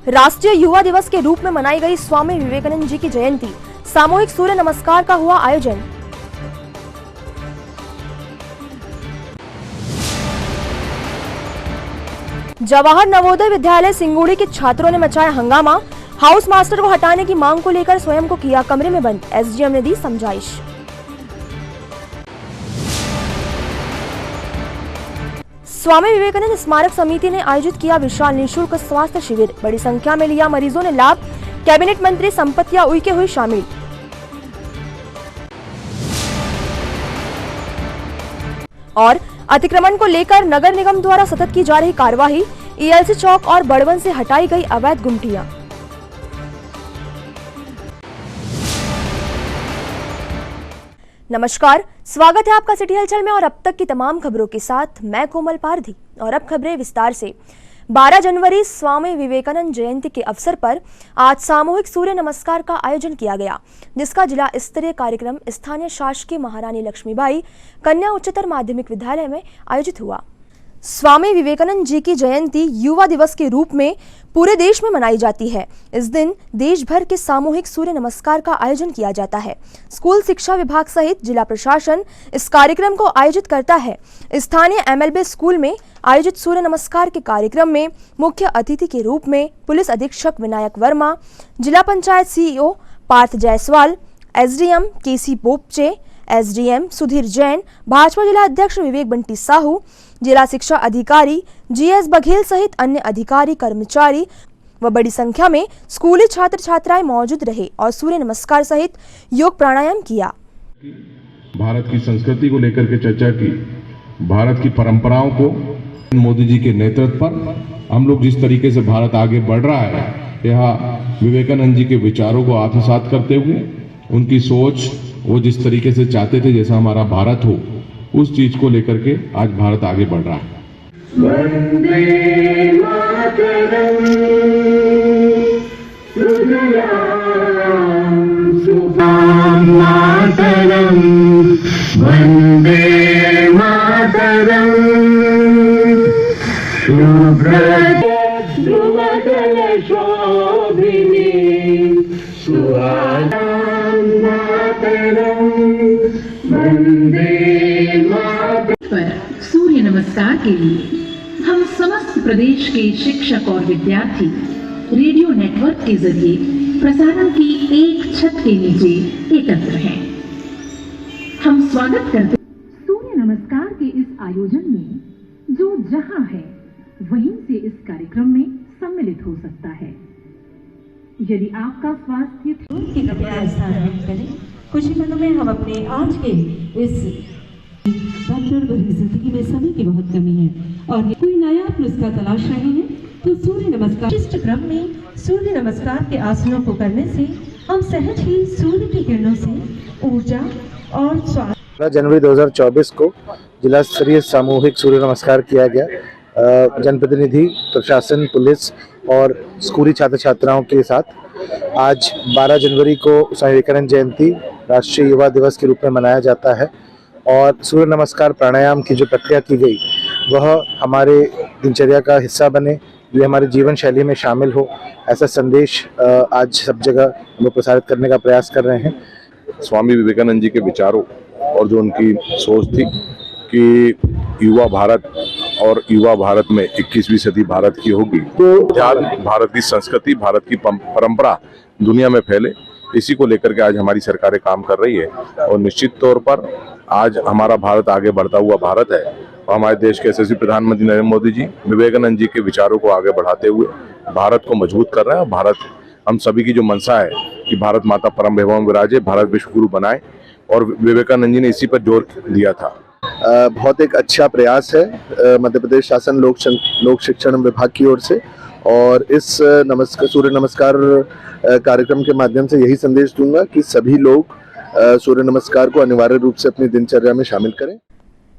राष्ट्रीय युवा दिवस के रूप में मनाई गई स्वामी विवेकानंद जी की जयंती। सामूहिक सूर्य नमस्कार का हुआ आयोजन। जवाहर नवोदय विद्यालय सिंगुड़ी के छात्रों ने मचाया हंगामा। हाउस मास्टर को हटाने की मांग को लेकर स्वयं को किया कमरे में बंद। एसडीएम ने दी समझाइश। स्वामी विवेकानंद स्मारक समिति ने आयोजित किया विशाल निःशुल्क स्वास्थ्य शिविर। बड़ी संख्या में लिया मरीजों ने लाभ। कैबिनेट मंत्री संपत्तिया उइके हुई शामिल। और अतिक्रमण को लेकर नगर निगम द्वारा सतत की जा रही कार्यवाही। ईएलसी चौक और बड़वन से हटाई गई अवैध गुमटियां। नमस्कार, स्वागत है आपका सिटी हलचल में और अब तक की तमाम खबरों के साथ मैं कोमल पारधी। और अब खबरें विस्तार से। 12 जनवरी स्वामी विवेकानंद जयंती के अवसर पर आज सामूहिक सूर्य नमस्कार का आयोजन किया गया, जिसका जिला स्तरीय कार्यक्रम स्थानीय शासकीय महारानी लक्ष्मीबाई कन्या उच्चतर माध्यमिक विद्यालय में आयोजित हुआ। स्वामी विवेकानंद जी की जयंती युवा दिवस के रूप में पूरे देश में मनाई जाती है। इस दिन देश भर के सामूहिक सूर्य नमस्कार का आयोजन किया जाता है। स्कूल शिक्षा विभाग सहित जिला प्रशासन इस कार्यक्रम को आयोजित करता है। स्थानीय एमएलबी स्कूल में आयोजित सूर्य नमस्कार के कार्यक्रम में मुख्य अतिथि के रूप में पुलिस अधीक्षक विनायक वर्मा, जिला पंचायत सीईओ पार्थ जायसवाल, एसडीएम केसी पोपचे, एसडीएम सुधीर जैन, भाजपा जिला अध्यक्ष विवेक बंटी साहू, जिला शिक्षा अधिकारी जीएस बघेल सहित अन्य अधिकारी कर्मचारी व बड़ी संख्या में स्कूली छात्र छात्राएं मौजूद रहे और सूर्य नमस्कार सहित योग प्राणायाम किया। भारत की संस्कृति को लेकर के चर्चा की, भारत की परंपराओं को, मोदी जी के नेतृत्व पर हम लोग जिस तरीके से भारत आगे बढ़ रहा है, यहाँ विवेकानंद जी के विचारों को आत्मसात करते हुए उनकी सोच, वो जिस तरीके से चाहते थे जैसा हमारा भारत हो, उस चीज को लेकर के आज भारत आगे बढ़ रहा है। वंदे मातरम, सुफलाम मातरम, वंदे मातरम, शुभ्रत ध्रुवदल शोभिनी, सुहानां मातरम, वंदे पर सूर्य नमस्कार के लिए हम समस्त प्रदेश के शिक्षक और विद्यार्थी रेडियो नेटवर्क के जरिए प्रसारण की एक छत के नीचे एकत्र हैं। हम स्वागत करते सूर्य नमस्कार के इस आयोजन में जो जहां है वहीं से इस कार्यक्रम में सम्मिलित हो सकता है। यदि आपका स्वास्थ्य की कृपया स्थान करें। खुशी पलों में हम अपने आज के इस भागदौड़ भरी जिंदगी में समय की बहुत कमी है और कोई नया नुस्खा तलाश रहे हैं तो सूर्य नमस्कार विशिष्ट क्रम में सूर्य नमस्कार के आसनों को करने से हम सहज ही सूर्य की किरणों से ऊर्जा और स्वास्थ्य। 12 जनवरी 2024 को जिला स्तरीय सामूहिक सूर्य नमस्कार किया गया। जनप्रतिनिधि, प्रशासन, पुलिस और स्कूली छात्र छात्राओं के साथ आज 12 जनवरी को स्वामी विवेकानंद जयंती राष्ट्रीय युवा दिवस के रूप में मनाया जाता है और सूर्य नमस्कार प्राणायाम की जो प्रक्रिया की गई वह हमारे दिनचर्या का हिस्सा बने, ये हमारे जीवन शैली में शामिल हो, ऐसा संदेश आज सब जगह हम लोग प्रसारित करने का प्रयास कर रहे हैं। स्वामी विवेकानंद जी के विचारों और जो उनकी सोच थी कि युवा भारत और युवा भारत में 21वीं सदी भारत की होगी, तो भारत की संस्कृति, भारत की परंपरा दुनिया में फैले, इसी को लेकर के आज हमारी सरकारें काम कर रही है। और निश्चित तौर पर आज हमारा भारत आगे बढ़ता हुआ भारत है और हमारे देश के यशस्वी प्रधानमंत्री नरेंद्र मोदी जी विवेकानंद जी के विचारों को आगे बढ़ाते हुए भारत को मजबूत कर रहे हैं। भारत, हम सभी की जो मंशा है कि भारत माता परम वैभव में विराजे, भारत विश्व गुरु बनाए, और विवेकानंद जी ने इसी पर जोर दिया था। बहुत एक अच्छा प्रयास है मध्य प्रदेश शासन लोक शिक्षण विभाग की ओर से, और इस सूर्य नमस्कार कार्यक्रम के माध्यम से यही संदेश दूंगा कि सभी लोग सूर्य नमस्कार को अनिवार्य रूप से अपनी दिनचर्या में शामिल करें।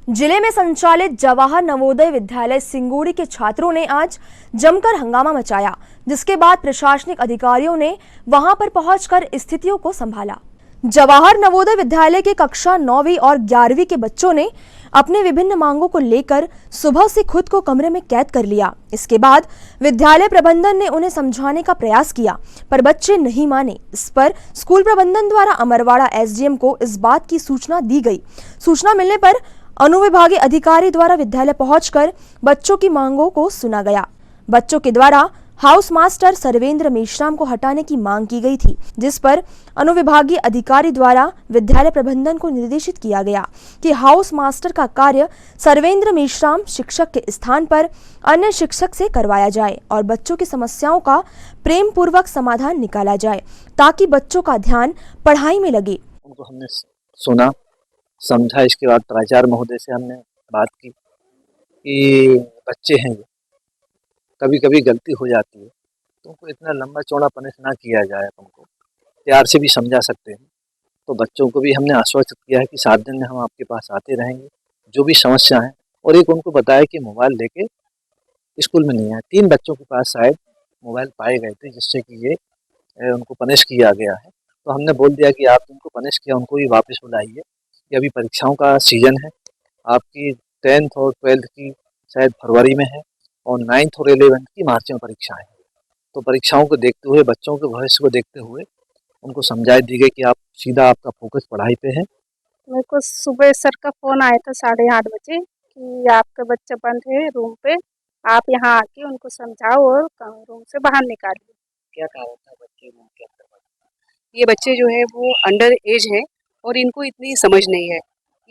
जिले में संचालित जवाहर नवोदय विद्यालय सिंगुड़ी के छात्रों ने आज जमकर हंगामा मचाया, जिसके बाद प्रशासनिक अधिकारियों ने वहां पर पहुंचकर स्थितियों को संभाला। जवाहर नवोदय विद्यालय के कक्षा 9वीं और 11वीं के बच्चों ने अपने विभिन्न मांगों को लेकर सुबह से खुद को कमरे में कैद कर लिया। इसके बाद विद्यालय प्रबंधन ने उन्हें समझाने का प्रयास किया, पर बच्चे नहीं माने। इस पर स्कूल प्रबंधन द्वारा अमरवाड़ा एसडीएम को इस बात की सूचना दी गई। सूचना मिलने पर अनुविभागीय अधिकारी द्वारा विद्यालय पहुंचकर बच्चों की मांगों को सुना गया। बच्चों के द्वारा हाउस मास्टर सर्वेंद्र मेश्राम को हटाने की मांग की गई थी, जिस पर अनुविभागीय अधिकारी द्वारा विद्यालय प्रबंधन को निर्देशित किया गया कि हाउस मास्टर का कार्य सर्वेंद्र मेश्राम शिक्षक के स्थान पर अन्य शिक्षक से करवाया जाए और बच्चों की समस्याओं का प्रेम पूर्वक समाधान निकाला जाए, ताकि बच्चों का ध्यान पढ़ाई में लगे। उनको हमने सुना, समझा। इसके बाद प्राचार्य महोदय से हमने बात की कि बच्चे हैं, कभी कभी गलती हो जाती है, तो उनको इतना लंबा चौड़ा पनिश ना किया जाए। उनको प्यार से भी समझा सकते हैं। तो बच्चों को भी हमने आश्वस्त किया है कि 7 दिन में हम आपके पास आते रहेंगे, जो भी समस्या है। और एक उनको बताया कि मोबाइल लेके स्कूल में नहीं आए। 3 बच्चों के पास शायद मोबाइल पाए गए थे, जिससे कि ये उनको पनिश किया गया है। तो हमने बोल दिया कि आप जिनको पनिश किया उनको भी वापस बुलाइए। कि अभी परीक्षाओं का सीजन है, आपकी 10th और 12th की शायद फरवरी में है और 9th और 11th की मार्च में परीक्षाएं हैं। तो परीक्षाओं को देखते हुए, बच्चों के भविष्य को देखते हुए उनको समझाई दी गई कि आप सीधा आपका फोकस पढ़ाई पे है। मेरे को सुबह सर का फ़ोन आया था 8:30 बजे कि आपका बच्चा बंद है रूम पे, आप यहाँ आके उनको समझाओ और रूम से बाहर निकालिए। क्या कारण था बच्चे रूम के अंदर? ये बच्चे जो है वो अंडर एज है और इनको इतनी समझ नहीं है।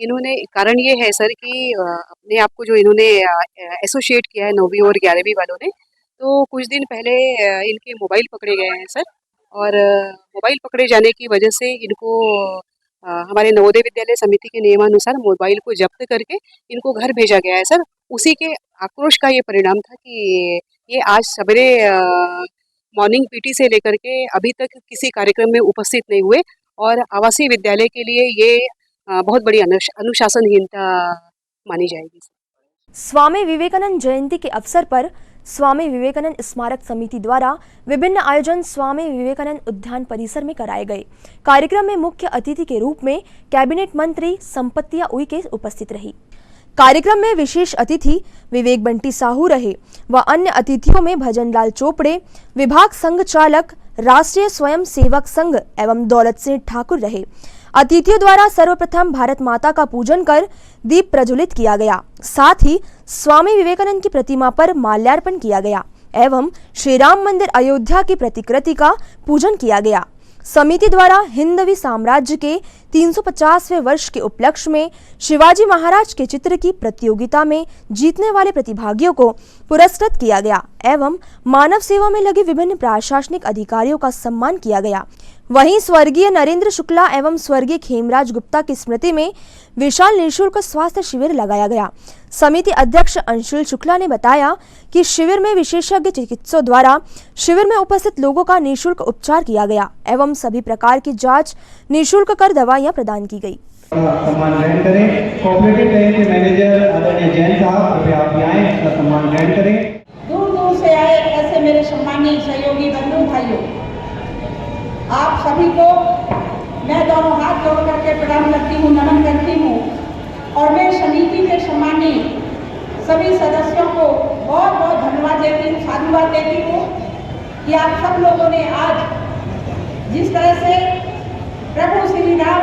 इन्होंने कारण ये है सर कि अपने आप को जो इन्होंने एसोसिएट किया है 9वीं और 11वीं वालों ने, तो कुछ दिन पहले इनके मोबाइल पकड़े गए हैं सर। और मोबाइल पकड़े जाने की वजह से इनको हमारे नवोदय विद्यालय समिति के नियमानुसार मोबाइल को जब्त करके इनको घर भेजा गया है सर। उसी के आक्रोश का ये परिणाम था कि ये आज सवेरे मॉर्निंग पीटी से लेकर के अभी तक किसी कार्यक्रम में उपस्थित नहीं हुए और आवासीय विद्यालय के लिए ये बहुत बड़ी अनुशासनहीनता मानी जाएगी। स्वामी विवेकानंद जयंती के अवसर पर स्वामी विवेकानंद स्मारक समिति द्वारा विभिन्न आयोजन स्वामी विवेकानंद उद्यान परिसर में कराए गए। कार्यक्रम में मुख्य अतिथि के रूप में कैबिनेट मंत्री संपत्तिया उइके उपस्थित रही। कार्यक्रम में विशेष अतिथि विवेक बंटी साहू रहे व अन्य अतिथियों में भजनलाल चोपड़े, विभाग संघ चालक, राष्ट्रीय स्वयं सेवक संघ एवं दौलत सिंह ठाकुर रहे। अतिथियों द्वारा सर्वप्रथम भारत माता का पूजन कर दीप प्रज्वलित किया गया। साथ ही स्वामी विवेकानंद की प्रतिमा पर माल्यार्पण किया गया एवं श्री राम मंदिर अयोध्या की प्रतिकृति का पूजन किया गया। समिति द्वारा हिंदवी साम्राज्य के 350वें वर्ष के उपलक्ष्य में शिवाजी महाराज के चित्र की प्रतियोगिता में जीतने वाले प्रतिभागियों को पुरस्कृत किया गया एवं मानव सेवा में लगे विभिन्न प्रशासनिक अधिकारियों का सम्मान किया गया। वहीं स्वर्गीय नरेंद्र शुक्ला एवं स्वर्गीय खेमराज गुप्ता की स्मृति में विशाल निःशुल्क स्वास्थ्य शिविर लगाया गया। समिति अध्यक्ष अंशुल शुक्ला ने बताया कि शिविर में विशेषज्ञ चिकित्सकों द्वारा शिविर में उपस्थित लोगों का निःशुल्क उपचार किया गया एवं सभी प्रकार की जांच निःशुल्क कर दवाइयां प्रदान की गई। सम्मान ग्रहण करें। कोऑपरेटिव बैंक के मैनेजर आदरणीय जैन साहब, कृपया आप आए, इसका सम्मान ग्रहण करें। दूर दूर से आए ऐसे मेरे सम्मानित सहयोगी बंधु भाइयों, आप सभी को मैं दोनों हाथ जोड़ करके प्रणाम करती हूँ, नमन करती हूँ और मैं समिति के सम्मानित सभी सदस्यों को बहुत बहुत धन्यवाद देती हूँ, साधुवाद देती हूँ कि आप सब लोगों ने आज जिस तरह से प्रभु श्री राम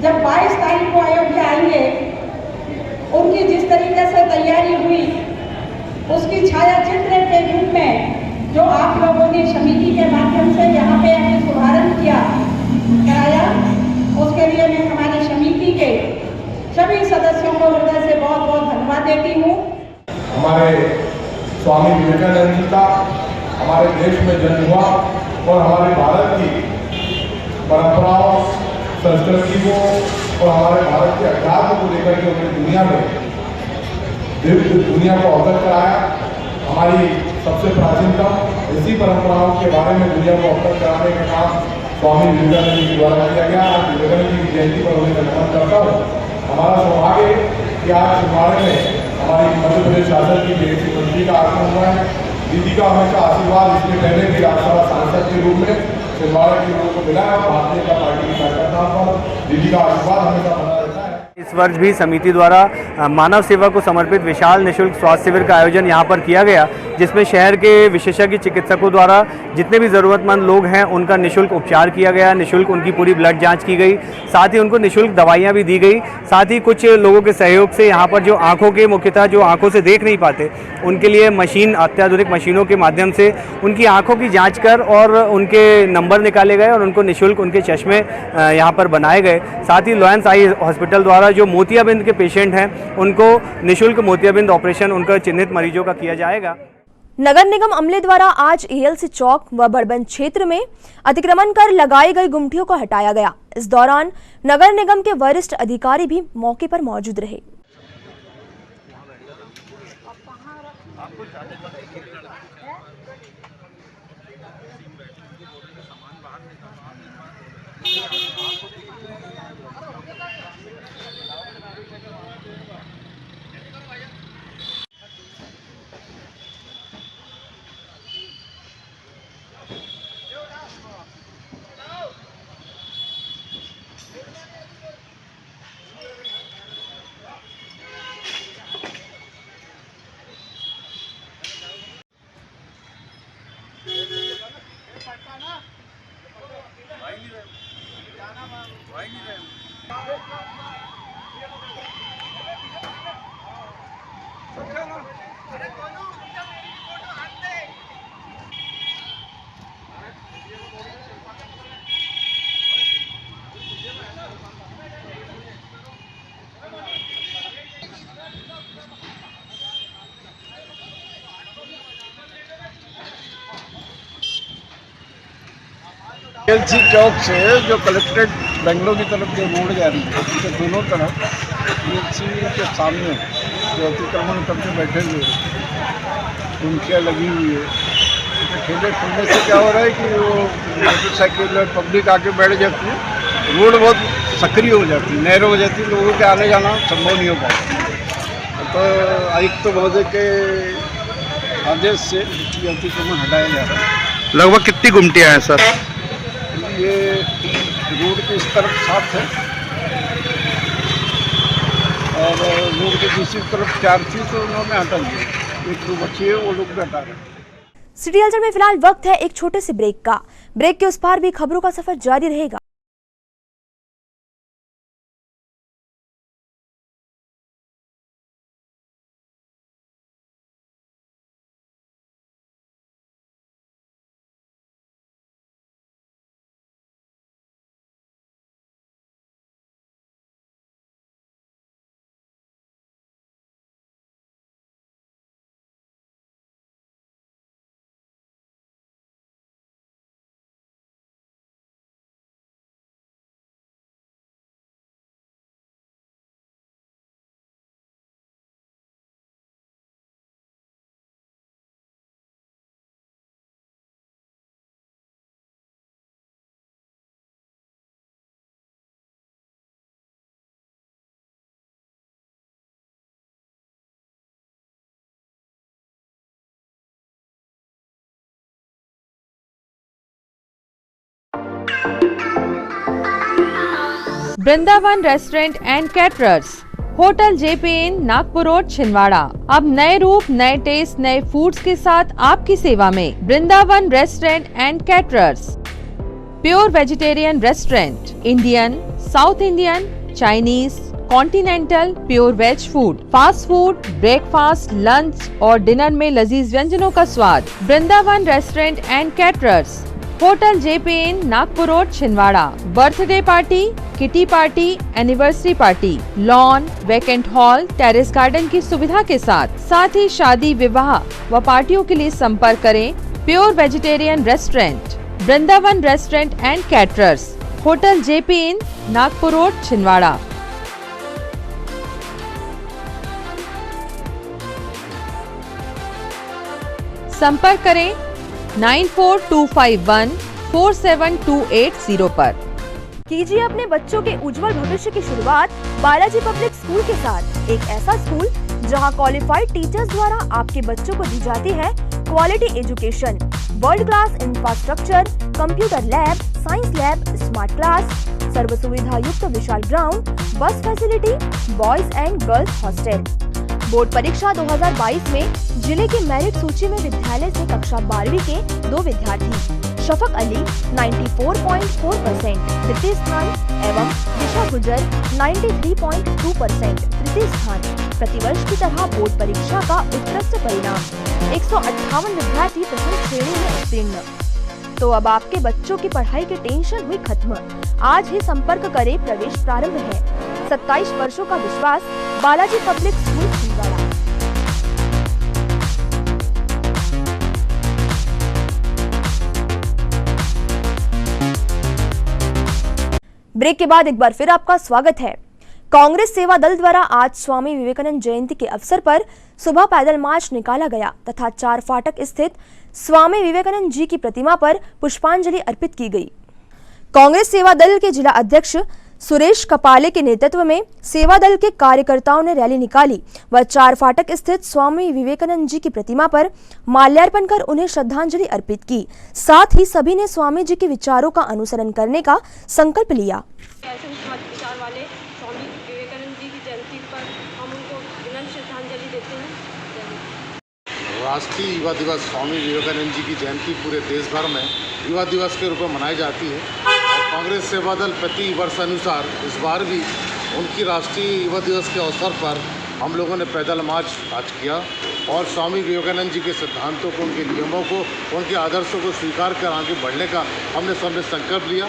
जब 22 तारीख को अयोध्या आएंगे, उनकी जिस तरीके से तैयारी हुई, उसकी छाया चित्र के रूप में जो आप लोगों ने समिति के माध्यम से यहाँ पे शुभारंभ कराया, उसके लिए मैं हमारी समिति के सभी सदस्यों को हृदय से बहुत बहुत धन्यवाद देती हूँ। हमारे स्वामी विवेकानंद जी का हमारे देश में जन्म हुआ और हमारे भारत की परंपराओं, संस्कृति को और हमारे भारत के अध्यात्म को लेकर के उन्होंने दुनिया को अवगत कराया। हमारी सबसे प्राचीनतम इसी परंपराओं के बारे में दुनिया को अवगत कराने का काम स्वामी विवेकानंद जी द्वारा किया गया। आज विवेकानंद जी की जयंती पर उन्हें नमन करता हूँ। हमारा सौभाग्य है कि आज छिंदवाड़ा में हमारी मध्य प्रदेश शासन की बेटी मंत्री का आगमन हुआ है। दीदी का हमेशा आशीर्वाद इसके पहले भी राज्यसभा सांसद के रूप में छिंदवाड़ा के लोगों को मिला है और भारतीय जनता पार्टी की कार्यकर्ताओं पर दीदी का आशीर्वाद हमेशा बना रहता है। इस वर्ष भी समिति द्वारा मानव सेवा को समर्पित विशाल निशुल्क स्वास्थ्य शिविर का आयोजन यहाँ पर किया गया, जिसमें शहर के विशेषज्ञ चिकित्सकों द्वारा जितने भी ज़रूरतमंद लोग हैं उनका निशुल्क उपचार किया गया, निशुल्क उनकी पूरी ब्लड जांच की गई, साथ ही उनको निशुल्क दवाइयाँ भी दी गई। साथ ही कुछ लोगों के सहयोग से यहाँ पर जो आँखों के मुख्यतः जो आँखों से देख नहीं पाते उनके लिए मशीन, अत्याधुनिक मशीनों के माध्यम से उनकी आँखों की जाँच कर और उनके नंबर निकाले गए और उनको निशुल्क उनके चश्मे यहाँ पर बनाए गए। साथ ही लॉयंस आई हॉस्पिटल द्वारा जो मोतियाबिंद के पेशेंट हैं उनको निशुल्क मोतियाबिंद ऑपरेशन उनका चिन्हित मरीजों का किया जाएगा। नगर निगम अमले द्वारा आज एएलसी चौक व बड़बंद क्षेत्र में अतिक्रमण कर लगाई गई गुमटियों को हटाया गया। इस दौरान नगर निगम के वरिष्ठ अधिकारी भी मौके पर मौजूद रहे। एएलसी चौक से जो कलेक्ट्रेट बेंगलोर की तरफ जो रोड जा रही है उसके दोनों तरफ एएलसी के सामने जो अतिक्रमण करके बैठे हुए उनकियाँ लगी हुई है। ठेले खुलने से क्या हो रहा है कि वो मोटरसाइकिल और पब्लिक आके बैठ जाती है, रोड बहुत सक्रिय हो जाती है, नैरो हो जाती है, लोगों के आने जाना संभव नहीं हो पाता। तो आयुक्त महोदय के आदेश से ये अतिक्रमण हटाया जा रहा है। लगभग कितनी गुमटियाँ हैं सर? ये रोड के इस तरफ 7 है और रोड के दूसरी तरफ 4 थी तो उन्होंने हटा दिया। एक दो बच्चे हैं वो लोग भी हटा रहे हैं। सिटी हलचल में फिलहाल वक्त है एक छोटे से ब्रेक का। ब्रेक के उस पार भी खबरों का सफर जारी रहेगा। Vrindavan restaurant and caterers, hotel JP inn, Nagpur road, Chhindwara. अब नए रूप, नए टेस्ट, नए फूड्स के साथ आपकी सेवा में Vrindavan restaurant and caterers. Pure vegetarian restaurant, Indian, south Indian, Chinese, continental, pure veg food, fast food, breakfast, lunch और डिनर में लजीज व्यंजनों का स्वाद। Vrindavan restaurant and caterers, hotel JP inn, Nagpur road, Chhindwara. Birthday party, kitty party, anniversary party, lawn, vacant hall, terrace garden की सुविधा के साथ ही शादी, विवाह व पार्टियों के लिए संपर्क करें pure vegetarian restaurant, Vrindavan restaurant and caterers, hotel JP inn, Nagpur road, Chhindwara. संपर्क करें 9425147280 पर। कीजिए अपने बच्चों के उज्जवल भविष्य की शुरुआत बालाजी पब्लिक स्कूल के साथ। एक ऐसा स्कूल जहां क्वालिफाइड टीचर्स द्वारा आपके बच्चों को दी जाती है quality education, world class infrastructure, computer lab, science lab, smart class, सर्व सुविधा युक्त विशाल ground, bus facility, boys and girls hostel. Board परीक्षा 2022 में जिले की मेरिट सूची में विद्यालय से कक्षा 12वीं के 2 विद्यार्थी शफक अली 94.4% तृतीय स्थान एवं दिशा गुजर 93.2% तृतीय स्थान। प्रतिवर्ष की तरह बोर्ड परीक्षा का उत्कृष्ट परिणाम 158 विद्यार्थी प्रथम श्रेणी में उत्तीर्ण। तो अब आपके बच्चों की पढ़ाई की टेंशन हुई खत्म। आज ही संपर्क करें, प्रवेश प्रारंभ है। 27 वर्षों का विश्वास, Balaji public school Chhindwara. Break के बाद एक बार फिर आपका स्वागत है। कांग्रेस सेवा दल द्वारा आज स्वामी विवेकानंद जयंती के अवसर पर सुबह पैदल मार्च निकाला गया तथा 4 फाटक स्थित स्वामी विवेकानंद जी की प्रतिमा पर पुष्पांजलि अर्पित की गई। कांग्रेस सेवा दल के जिला अध्यक्ष सुरेश कपाले के नेतृत्व में सेवा दल के कार्यकर्ताओं ने रैली निकाली व 4 फाटक स्थित स्वामी विवेकानंद जी की प्रतिमा पर माल्यार्पण कर उन्हें श्रद्धांजलि अर्पित की। साथ ही सभी ने स्वामी जी के विचारों का अनुसरण करने का संकल्प लिया। विचार वाले स्वामी विवेकानंद जी की जयंती पर हम उनको विनम्र श्रद्धांजलि देते हैं। राष्ट्रीय युवा दिवस स्वामी विवेकानंद जी की जयंती पूरे देश भर में युवा दिवस के रूप में मनाई जाती है और कांग्रेस सेवा दल प्रति वर्ष अनुसार इस बार भी उनकी राष्ट्रीय युवा दिवस के अवसर पर हम लोगों ने पैदल मार्च आज किया और स्वामी विवेकानंद जी के सिद्धांतों को, उनके नियमों को, उनके आदर्शों को स्वीकार कर आगे बढ़ने का हमने सबने संकल्प लिया।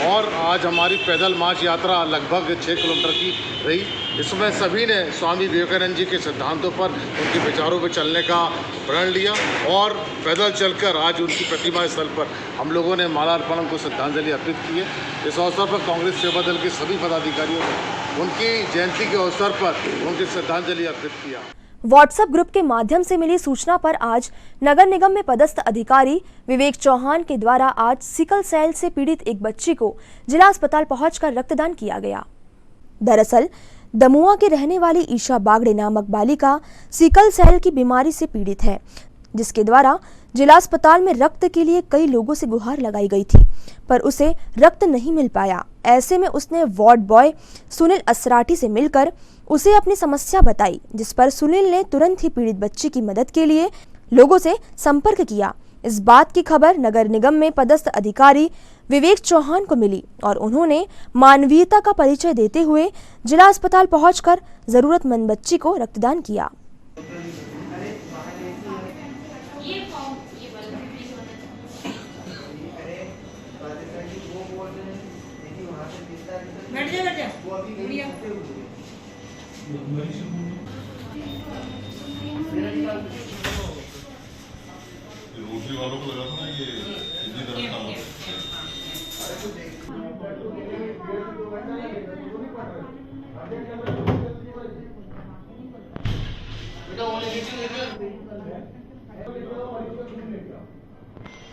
और आज हमारी पैदल मार्च यात्रा लगभग 6 किलोमीटर की रही। इसमें सभी ने स्वामी विवेकानंद जी के सिद्धांतों पर, उनके विचारों पर चलने का प्रण लिया और पैदल चलकर आज उनकी प्रतिमा स्थल पर हम लोगों ने माल्यार्पण को श्रद्धांजलि अर्पित की है। इस अवसर पर कांग्रेस सेवा दल के सभी पदाधिकारियों ने उनकी जयंती के अवसर पर उनकी श्रद्धांजलि अर्पित किया। व्हाट्सएप ग्रुप के माध्यम से मिली सूचना पर आज नगर निगम में पदस्थ अधिकारी विवेक चौहान के द्वारा आज सिकल सेल से पीड़ित एक बच्ची को जिला अस्पताल पहुंचकर रक्तदान किया गया। दरअसल दमुआ के रहने वाली ईशा बागड़े नामक बालिका सिकल सेल की बीमारी से पीड़ित है, जिसके द्वारा जिला अस्पताल में रक्त के लिए कई लोगों से गुहार लगाई गई थी, पर उसे रक्त नहीं मिल पाया। ऐसे में उसने वार्ड बॉय सुनील असराठी से मिलकर उसे अपनी समस्या बताई, जिस पर सुनील ने तुरंत ही पीड़ित बच्ची की मदद के लिए लोगों से संपर्क किया। इस बात की खबर नगर निगम में पदस्थ अधिकारी विवेक चौहान को मिली और उन्होंने मानवीयता का परिचय देते हुए जिला अस्पताल पहुंचकर जरूरतमंद बच्ची को रक्तदान किया। वालों को लगा था ना ये इतनी तरह का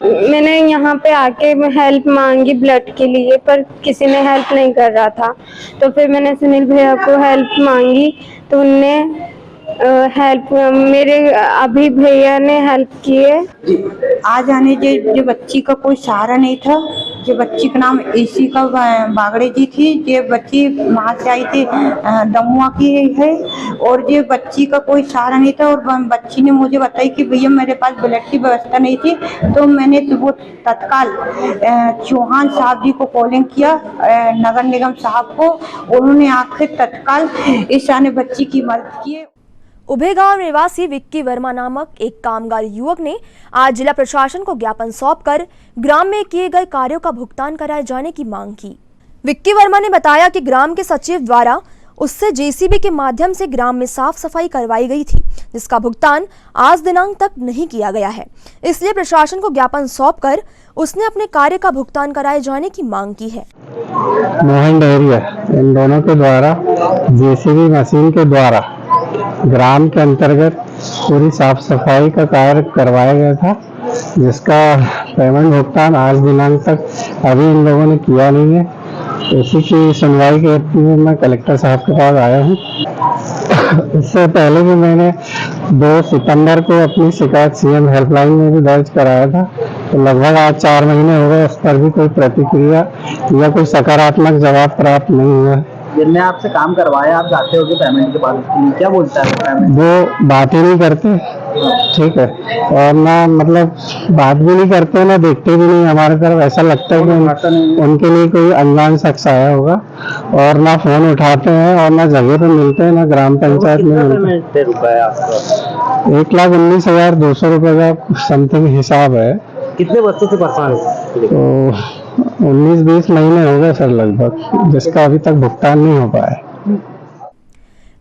मैंने यहाँ पे आके हेल्प मांगी ब्लड के लिए, पर किसी ने हेल्प नहीं कर रहा था। तो फिर मैंने सुनील भैया को हेल्प मांगी तो उनने हेल्प, मेरे अभी भैया ने हेल्प किए। आज आने जो बच्ची का कोई सहारा नहीं था, जो बच्ची का नाम एसी का बागड़े जी थी, जो बच्ची वहाँ से आई थी दमुआ की है, और जो बच्ची का कोई सहारा नहीं था। और बच्ची ने मुझे बताई कि भैया मेरे पास ब्लड की व्यवस्था नहीं थी, तो मैंने तो वो तत्काल चौहान साहब जी को कॉलिंग किया, नगर निगम साहब को। उन्होंने आखिर तत्काल इस आने बच्ची की मदद की। उभेगांव निवासी विक्की वर्मा नामक एक कामगार युवक ने आज जिला प्रशासन को ज्ञापन सौंपकर ग्राम में किए गए कार्यों का भुगतान कराए जाने की मांग की। विक्की वर्मा ने बताया कि ग्राम के सचिव द्वारा उससे जेसीबी के माध्यम से ग्राम में साफ सफाई करवाई गई थी, जिसका भुगतान आज दिनांक तक नहीं किया गया है। इसलिए प्रशासन को ज्ञापन सौंपकर उसने अपने कार्य का भुगतान कराए जाने की मांग की है। मोहन डहरिया इन दोनों के द्वारा जेसीबी मशीन के द्वारा ग्राम के अंतर्गत पूरी साफ सफाई का कार्य करवाया गया था, जिसका पेमेंट भुगतान आज दिनांक तक अभी इन लोगों ने किया नहीं है। इसी की सुनवाई के लिए मैं कलेक्टर साहब के पास आया हूँ। इससे पहले भी मैंने 2 सितंबर को अपनी शिकायत सीएम हेल्पलाइन में भी दर्ज कराया था, तो लगभग आज 4 महीने हो गए, उस पर भी कोई प्रतिक्रिया या कोई सकारात्मक जवाब प्राप्त नहीं हुआ। जिनने आपसे काम करवाया, आप जाते हो पेमेंट के बाद उसके लिए क्या बोलता है पेमेंट? वो बात ही नहीं करते, ठीक है, और ना मतलब बात भी नहीं करते, ना देखते भी नहीं हमारे तरफ। ऐसा लगता है कि उनके लिए कोई अनजान शख्स आया होगा, और ना फोन उठाते हैं और ना जगह पे मिलते हैं, ना ग्राम पंचायत में मिलते। 1,19,200 रुपए का समथिंग हिसाब है। कितने बच्चों से परेशान है? तो 19-20 महीने हो गए सर लगभग, जिसका अभी तक भुगतान नहीं हो पाया।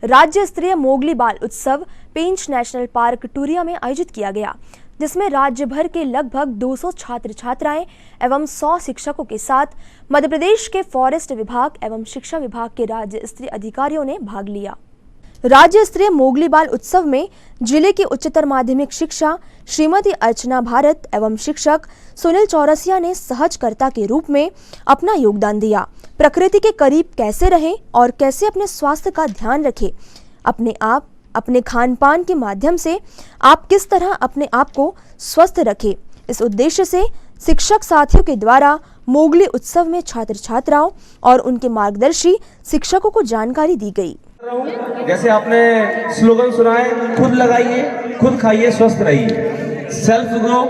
राज्य स्तरीय मोगली बाल उत्सव पेंच नेशनल पार्क टूरिया में आयोजित किया गया, जिसमें राज्य भर के लगभग 200 छात्र छात्राएं एवं 100 शिक्षकों के साथ मध्य प्रदेश के फॉरेस्ट विभाग एवं शिक्षा विभाग के राज्य स्तरीय अधिकारियों ने भाग लिया। राज्य स्तरीय मोगली बाल उत्सव में जिले की उच्चतर माध्यमिक शिक्षा श्रीमती अर्चना भारत एवं शिक्षक सुनील चौरसिया ने सहजकर्ता के रूप में अपना योगदान दिया। प्रकृति के करीब कैसे रहें और कैसे अपने स्वास्थ्य का ध्यान रखें, अपने खान पान के माध्यम से आप किस तरह अपने आप को स्वस्थ रखें, इस उद्देश्य से शिक्षक साथियों के द्वारा मोगली उत्सव में छात्र छात्राओं और उनके मार्गदर्शी शिक्षकों को जानकारी दी गई। जैसे आपने स्लोगन सुना है, खुद लगाइए, खुद खाइए, स्वस्थ रहिए, self grow,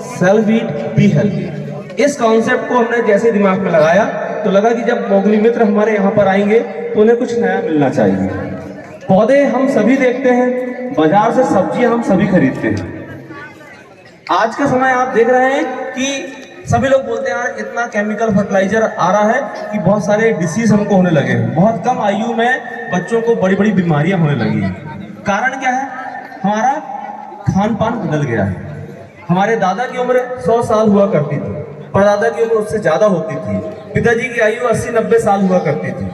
self eat, be healthy. इस कॉन्सेप्ट को हमने जैसे दिमाग में लगाया तो लगा कि जब मोगली मित्र हमारे यहाँ पर आएंगे तो उन्हें कुछ नया मिलना चाहिए। पौधे हम सभी देखते हैं, बाजार से सब्जियां हम सभी खरीदते हैं। आज का समय आप देख रहे हैं कि सभी लोग बोलते हैं यार इतना केमिकल फर्टिलाइजर आ रहा है कि बहुत सारे डिसीज हमको होने लगे हैं। बहुत कम आयु में बच्चों को बड़ी बड़ी बीमारियां होने लगी हैं। कारण क्या है? हमारा खान पान बदल गया है। हमारे दादा की उम्र 100 साल हुआ करती थी, परदादा की उम्र उससे ज्यादा होती थी, पिताजी की आयु 80-90 साल हुआ करती थी,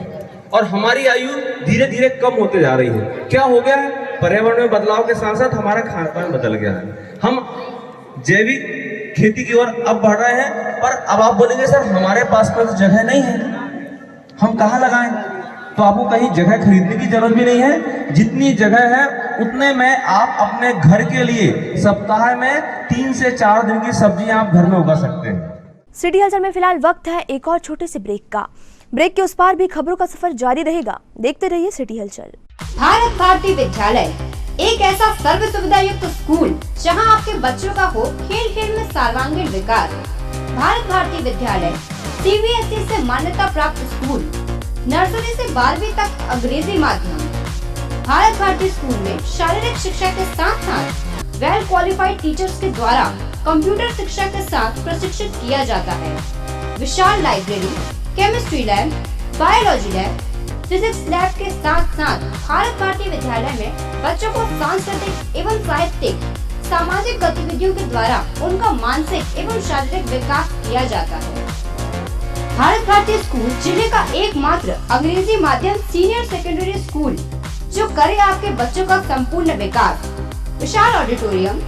और हमारी आयु धीरे धीरे कम होते जा रही है। क्या हो गया है? पर्यावरण में बदलाव के साथ साथ हमारा खान पान बदल गया है। हम जैविक खेती की ओर अब बढ़ रहे हैं, पर अब आप बोलेंगे सर हमारे पास में जगह नहीं है, हम कहाँ लगाएं? तो आपको कहीं जगह खरीदने की जरूरत भी नहीं है। जितनी जगह है उतने में आप अपने घर के लिए सप्ताह में 3 से 4 दिन की सब्जियां आप घर में उगा सकते हैं। सिटी हलचल में फिलहाल वक्त है एक और छोटे से ब्रेक का। ब्रेक के उस पार भी खबरों का सफर जारी रहेगा। देखते रहिए सिटी हलचल। भारत भारती विद्यालय एक ऐसा सर्व सुविधा युक्त स्कूल जहां आपके बच्चों का हो खेल खेल में सर्वांगीण विकास। भारत भारती विद्यालय सीबीएसई से मान्यता प्राप्त स्कूल, नर्सरी से 12वीं तक अंग्रेजी माध्यम। भारत भारती स्कूल में शारीरिक शिक्षा के साथ साथ वेल क्वालिफाइड टीचर्स के द्वारा कंप्यूटर शिक्षा के साथ प्रशिक्षित किया जाता है। विशाल library, chemistry lab, biology lab, physics lab के साथ साथ भारत भारती विद्यालय में बच्चों को सांस्कृतिक एवं साहित्यिक सामाजिक गतिविधियों के द्वारा उनका मानसिक एवं शारीरिक विकास किया जाता है। भारत भारती स्कूल जिले का एकमात्र अंग्रेजी माध्यम सीनियर सेकेंडरी स्कूल जो करे आपके बच्चों का संपूर्ण विकास। विशाल ऑडिटोरियम,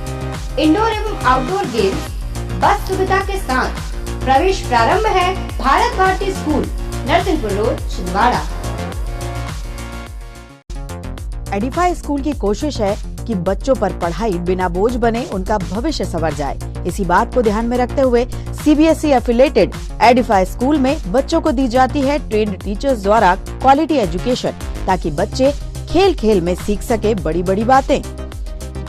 इंडोर एवं आउटडोर गेम्स, बस सुविधा के साथ प्रवेश प्रारंभ है। Bharat Bharati school, Narsinghpur road, Chhindwara. Edify school की कोशिश है कि बच्चों पर पढ़ाई बिना बोझ बने, उनका भविष्य संवर जाए। इसी बात को ध्यान में रखते हुए सीबीएसई एफिलेटेड एडिफाई स्कूल में बच्चों को दी जाती है ट्रेन्ड टीचर्स द्वारा क्वालिटी एजुकेशन, ताकि बच्चे खेल खेल में सीख सके बड़ी बड़ी बातें।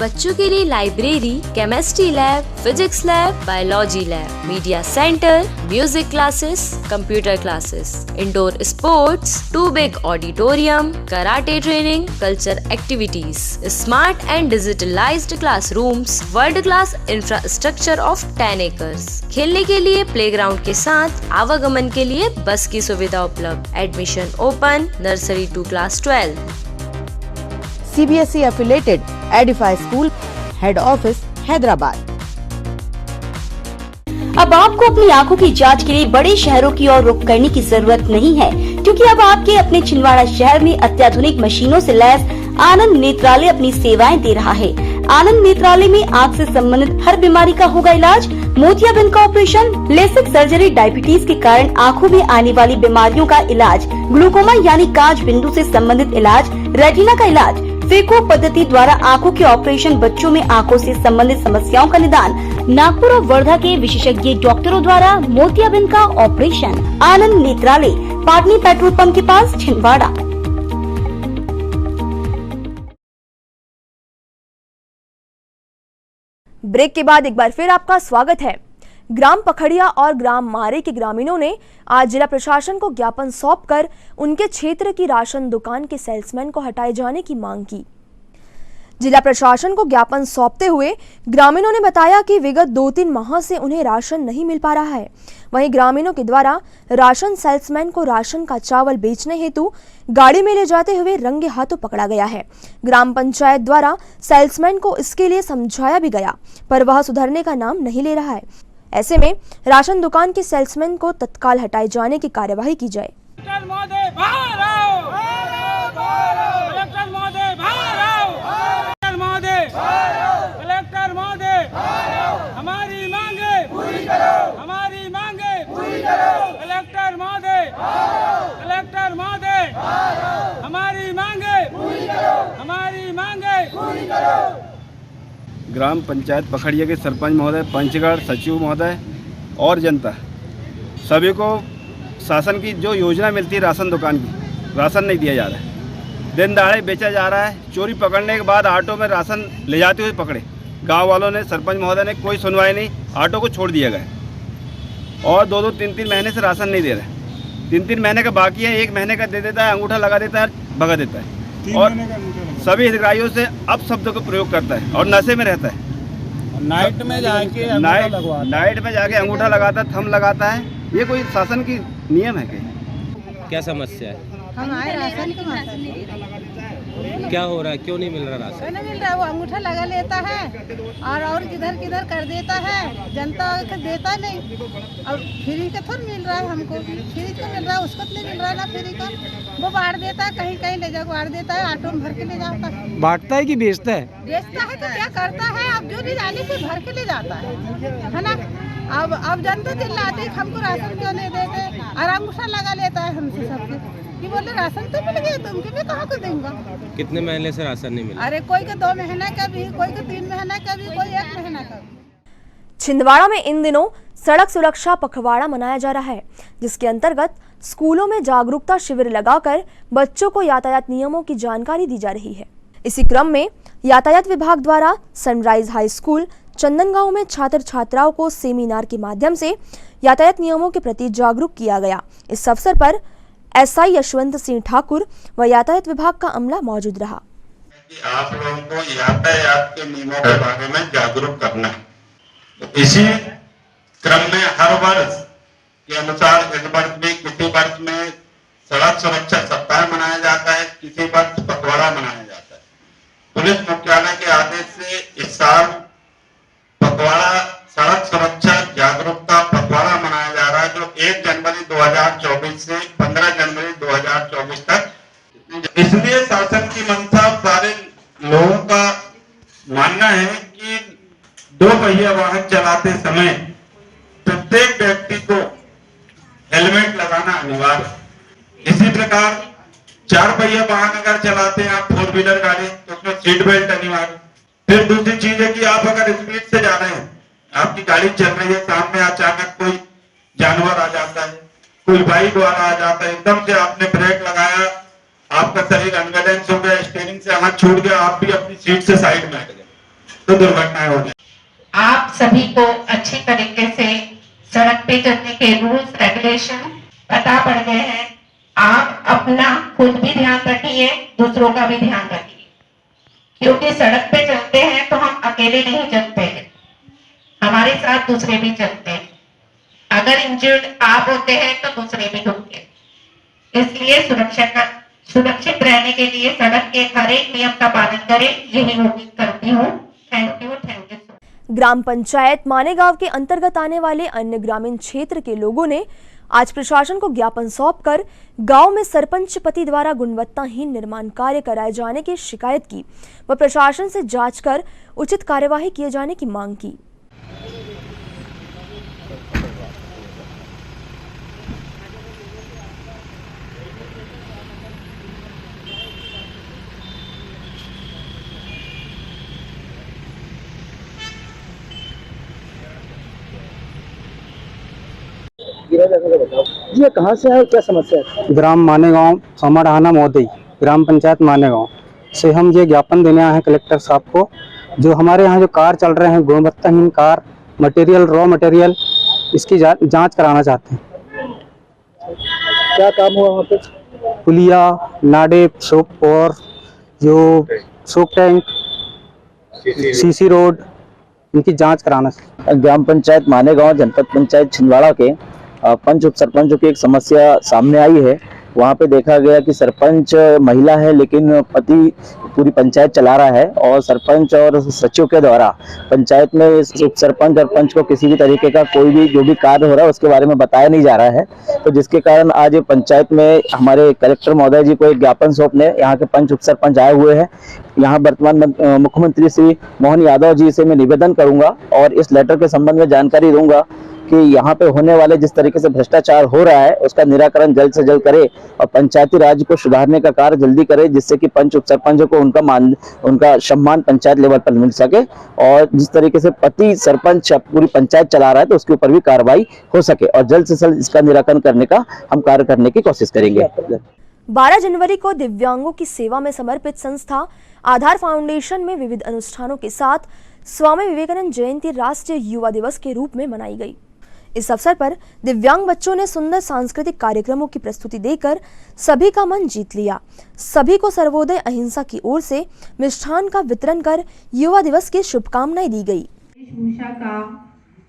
बच्चों के लिए library, chemistry lab, physics lab, biology lab, media centre, music classes, computer classes, indoor sports, 2 big auditorium, karate training, culture activities, smart and digitalised classrooms, world class infrastructure of 10 acres. खेलने के लिए प्लेग्राउंड के साथ आवागमन के लिए बस की सुविधा उपलब्ध। Admission open, nursery to class 12। CBSE affiliated Edify school, head office Hyderabad. अब आपको अपनी आंखों की जांच के लिए बड़े शहरों की ओर रुख करने की जरूरत नहीं है, क्योंकि अब आपके अपने छिंदवाड़ा शहर में अत्याधुनिक मशीनों से लैस आनंद नेत्रालय अपनी सेवाएं दे रहा है। आनंद नेत्रालय में आँख से संबंधित हर बीमारी का होगा इलाज। मोतियाबिंद का ऑपरेशन, लेसिक सर्जरी, डायबिटीज के कारण आँखों में आने वाली बीमारियों का इलाज, ग्लूकोमा यानी कांच बिंदु से संबंधित इलाज, रेटिना का इलाज, फेको पद्धति द्वारा आंखों के ऑपरेशन, बच्चों में आंखों से संबंधित समस्याओं का निदान। नागपुर और वर्धा के विशेषज्ञ डॉक्टरों द्वारा मोतियाबिंद का ऑपरेशन। आनंद नेत्रालय, पाटनी पेट्रोल पंप के पास, छिंदवाड़ा। ब्रेक के बाद एक बार फिर आपका स्वागत है। ग्राम पखड़िया और ग्राम मारे के ग्रामीणों ने आज जिला प्रशासन को ज्ञापन सौंपकर उनके क्षेत्र की राशन दुकान के सेल्समैन को हटाए जाने की मांग की। जिला प्रशासन को ज्ञापन सौंपते हुए ग्रामीणों ने बताया कि विगत 2-3 माह से उन्हें राशन नहीं मिल पा रहा है। वहीं ग्रामीणों के द्वारा राशन सेल्समैन को राशन का चावल बेचने हेतु गाड़ी में ले जाते हुए रंगे हाथों पकड़ा गया है। ग्राम पंचायत द्वारा सेल्समैन को इसके लिए समझाया भी गया, पर वह सुधरने का नाम नहीं ले रहा है। ऐसे में राशन दुकान के सेल्समैन को तत्काल हटाए जाने की कार्यवाही की जाए। कलेक्टर महोदय, हमारी मांगे पूरी करो, हमारी मांगे पूरी करो। कलेक्टर महोदय, कलेक्टर महोदय, हमारी मांगे पूरी करो, हमारी मांगे पूरी करो। ग्राम पंचायत पखड़िया के सरपंच महोदय, पंचगढ़ सचिव महोदय और जनता सभी को शासन की जो योजना मिलती है राशन दुकान की, राशन नहीं दिया जा रहा है। दिन दहाड़े बेचा जा रहा है। चोरी पकड़ने के बाद ऑटो में राशन ले जाते हुए पकड़े। गांव वालों ने, सरपंच महोदय ने कोई सुनवाई नहीं, ऑटो को छोड़ दिया गया और 2-2, 3-3 महीने से राशन नहीं दे रहे। 3-3 महीने का बाकी है, 1 महीने का दे देता है, अंगूठा लगा देता है, भगा देता है और सभी हितग्राहियों से अब शब्द का प्रयोग करता है और नशे में रहता है। नाइट में जाके अंगूठा लगाता है, थंब लगाता है। ये कोई शासन की नियम है क्या समस्या है? हम आए राशन को क्या हो रहा है? क्यों नहीं मिल रहा राशन? नहीं मिल रहा, वो अंगूठा लगा लेता है और किधर किधर कर देता है, जनता को देता नहीं। और फ्री का थोड़ा मिल रहा है हमको, फ्री तो मिल रहा है, उसको नहीं मिल रहा है ना फ्री का। वो बांट देता है, कहीं कहीं ले जाकर बांट देता है, ऑटो में भर के ले जाता है। बांटता है कि बेचता है? बेचता है तो क्या करता है, अब जो ले जाने से भर के ले जाता है ना। अब जनता चिल्लाती है हमको राशन क्यों नहीं देते, और अंगूठा लगा लेता है हमसे सबसे कि बोले राशन तो मिल गया तुमको, मैं कहाँ को दूंगा। कितने महीने से राशन नहीं मिला? अरे कोई को 2 महीना का भी, कोई को 3 महीना का भी, कोई 1 महीना का भी। छिंदवाड़ा में इन दिनों सड़क सुरक्षा पखवाड़ा मनाया जा रहा है, जिसके अंतर्गत स्कूलों में जागरूकता शिविर लगाकर बच्चों को यातायात नियमों की जानकारी दी जा रही है। इसी क्रम में यातायात विभाग द्वारा सनराइज हाई स्कूल चंदनगांव में छात्र छात्राओं को सेमिनार के माध्यम से यातायात नियमों के प्रति जागरूक किया गया। इस अवसर पर एसआई यशवंत सिंह ठाकुर व यातायात विभाग का अमला मौजूद रहा। आप लोगों को यातायात के नियमों के बारे में जागरूक करना है। इसी क्रम में हर वर्ष के अनुसार इस वर्ष भी किसी वर्ष में सड़क सुरक्षा सप्ताह मनाया जाता है, किसी वर्ष पखवाड़ा मनाया जाता है। पुलिस मुख्यालय के आदेश से इस साल पखवाड़ा सड़क सुरक्षा जागरूकता पखवाड़ा मनाया जा रहा है, जो 1 जनवरी 2024 से 15 जनवरी 2024 तक। इसलिए शासन की मंशा, सारे लोगों का मानना है कि 2 पहिया वाहन चलाते समय प्रत्येक व्यक्ति को हेलमेट लगाना अनिवार्य। इसी प्रकार 4 पहिया वाहन अगर चलाते हैं आप, 4 व्हीलर गाड़ी, तो उसमें सीट बेल्ट अनिवार्य। फिर दूसरी चीज है कि आप अगर स्पीड से जा रहे हैं, आपकी गाड़ी चल रही है, सामने अचानक कोई जानवर आ जाता है, कोई बाइक वाला आ जाता है, एकदम से आपने ब्रेक लगाया, आपका शरीर अनबैलेंस हो गया, स्टीयरिंग से हाथ छूट गया, आप भी अपनी सीट से साइड में हट गए, तो दुर्घटनाएं हो जाए। आप सभी को अच्छी तरीके से सड़क पे चलने के रूल्स रेगुलेशन पता पड़ गए हैं। आप अपना खुद भी ध्यान रखिए, दूसरों का भी ध्यान रखिए, क्योंकि सड़क पे चलते हैं तो हम अकेले नहीं चलते हैं, हमारे साथ दूसरे भी चलते हैं। अगर इंजर्ड आप होते हैं तो दूसरे भी होंगे। इसलिए सुरक्षित रहने के लिए सड़क के हर एक नियम का पालन करें, यही उम्मीद करती हूँ। Thank you. ग्राम पंचायत मानेगांव के अंतर्गत आने वाले अन्य ग्रामीण क्षेत्र के लोगों ने आज प्रशासन को ज्ञापन सौंपकर गांव में सरपंच पति द्वारा गुणवत्ताहीन निर्माण कार्य कराए जाने की शिकायत की व प्रशासन से जांच कर उचित कार्यवाही किए जाने की मांग की। कैसे का बताओ जी, ये कहाँ से है, क्या समस्या है? ग्राम मानेगांव सोमाडहाना मोदी ग्राम पंचायत मानेगांव से हम ये ज्ञापन देने आए हैं कलेक्टर साहब को। जो हमारे यहाँ जो कार चल रहे हैं गुणवत्ताहीन कार मटेरियल रॉ मटेरियल, इसकी जांच कराना चाहते हैं। क्या काम हुआ वहाँ पे? पुलिया नाडे शोक और जो शोक टैंक सीसी रोड, इनकी जांच कराना। ग्राम पंचायत मानेगांव जनपद पंचायत छिंदवाड़ा के पंच उप सरपंचों की एक समस्या सामने आई है। वहाँ पे देखा गया कि सरपंच महिला है लेकिन पति पूरी पंचायत चला रहा है और सरपंच और सचिव के द्वारा पंचायत में उप सरपंच और पंच को किसी भी तरीके का कोई भी जो भी कार्य हो रहा है उसके बारे में बताया नहीं जा रहा है। तो जिसके कारण आज पंचायत में हमारे कलेक्टर महोदय जी को एक ज्ञापन सौंपने यहाँ के पंच उप सरपंच आए हुए हैं। यहाँ वर्तमान मुख्यमंत्री श्री मोहन यादव जी से मैं निवेदन करूंगा और इस लेटर के संबंध में जानकारी दूंगा कि यहाँ पे होने वाले जिस तरीके से भ्रष्टाचार हो रहा है उसका निराकरण जल्द से जल्द करे और पंचायती राज को सुधारने का कार्य जल्दी करे, जिससे कि पंच उप सरपंचों को उनका सम्मान पंचायत लेवल पर मिल सके और जिस तरीके से पति सरपंच पूरी पंचायत चला रहा है तो उसके ऊपर भी कार्रवाई हो सके और जल्द से जल्द इसका निराकरण करने का हम कार्य करने की कोशिश करेंगे। 12 जनवरी को दिव्यांगों की सेवा में समर्पित संस्था आधार फाउंडेशन में विविध अनुष्ठानों के साथ स्वामी विवेकानंद जयंती राष्ट्रीय युवा दिवस के रूप में मनाई गई। इस अवसर पर दिव्यांग बच्चों ने सुंदर सांस्कृतिक कार्यक्रमों की प्रस्तुति देकर सभी का मन जीत लिया। सभी को सर्वोदय अहिंसा की ओर से मिष्ठान का वितरण कर युवा दिवस की शुभकामनाएं दी गई। वेशभूषा का,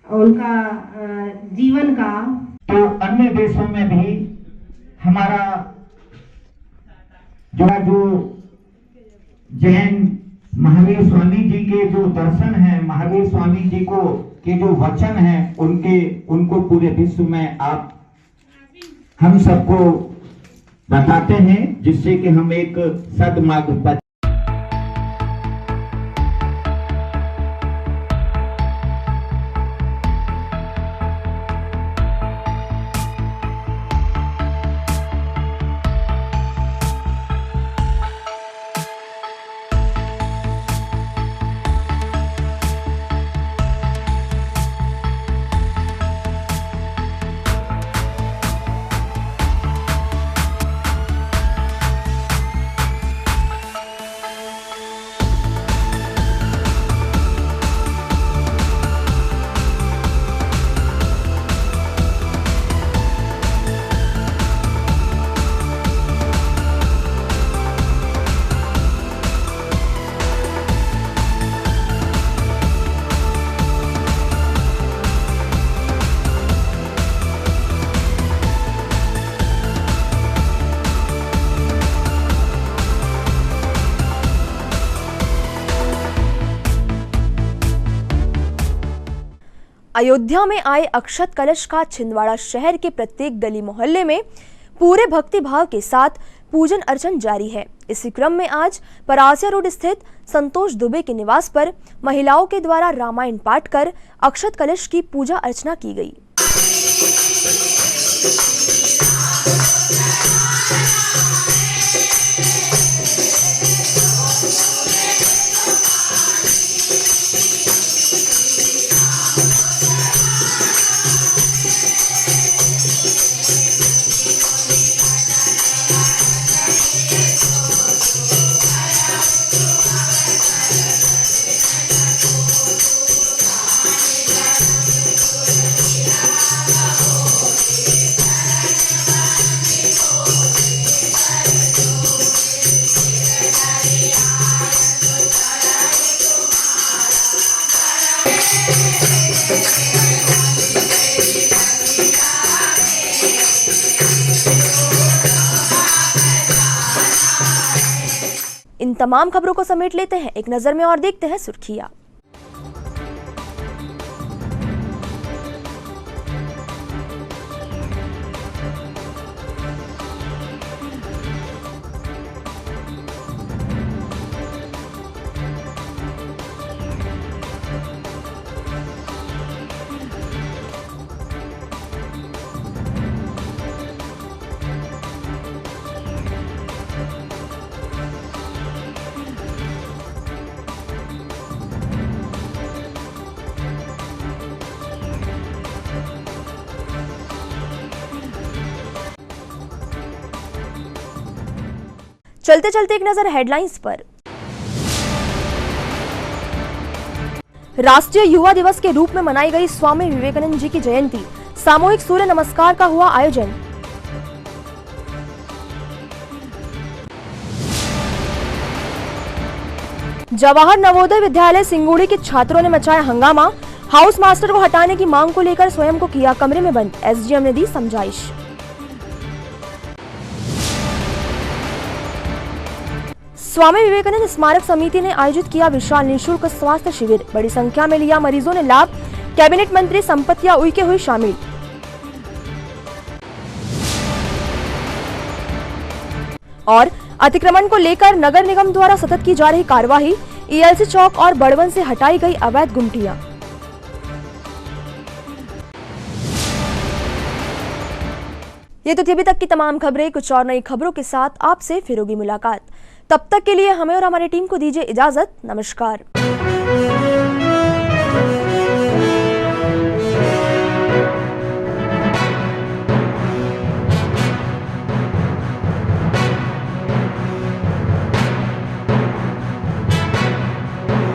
उनका जीवन का, तो अन्य देशों में भी हमारा जो जैन महावीर स्वामी जी के जो दर्शन है, महावीर स्वामी जी को के जो वचन हैं उनको पूरे विश्व में आप हम सबको बताते हैं, जिससे कि हम एक सद्मार्ग पर अयोध्या में आए अक्षत कलश का छिंदवाड़ा शहर के प्रत्येक गली मोहल्ले में पूरे भक्ति भाव के साथ पूजन अर्चन जारी है। इसी क्रम में आज परासिया रोड स्थित संतोष दुबे के निवास पर महिलाओं के द्वारा रामायण पाठ कर अक्षत कलश की पूजा अर्चना की गई। इन तमाम खबरों को समेट लेते हैं एक नजर में और देखते हैं सुर्खियां। चलते चलते एक नजर हेडलाइंस पर। राष्ट्रीय युवा दिवस के रूप में मनाई गई स्वामी विवेकानंद जी की जयंती, सामूहिक सूर्य नमस्कार का हुआ आयोजन। जवाहर नवोदय विद्यालय सिंगुड़ी के छात्रों ने मचाया हंगामा, हाउस मास्टर को हटाने की मांग को लेकर स्वयं को किया कमरे में बंद, एसडीएम ने दी समझाइश। स्वामी विवेकानंद स्मारक समिति ने आयोजित किया विशाल निःशुल्क स्वास्थ्य शिविर, बड़ी संख्या में लिया मरीजों ने लाभ, कैबिनेट मंत्री संपत्तिया उइके हुई शामिल। और अतिक्रमण को लेकर नगर निगम द्वारा सतत की जा रही कार्यवाही, ईएलसी चौक और बड़वन से हटाई गई अवैध गुमटियां। ये तो थी अभी तक की तमाम खबरें, कुछ और नई खबरों के साथ आपसे फिर होगी मुलाकात। तब तक के लिए हमें और हमारी टीम को दीजिए इजाजत। नमस्कार।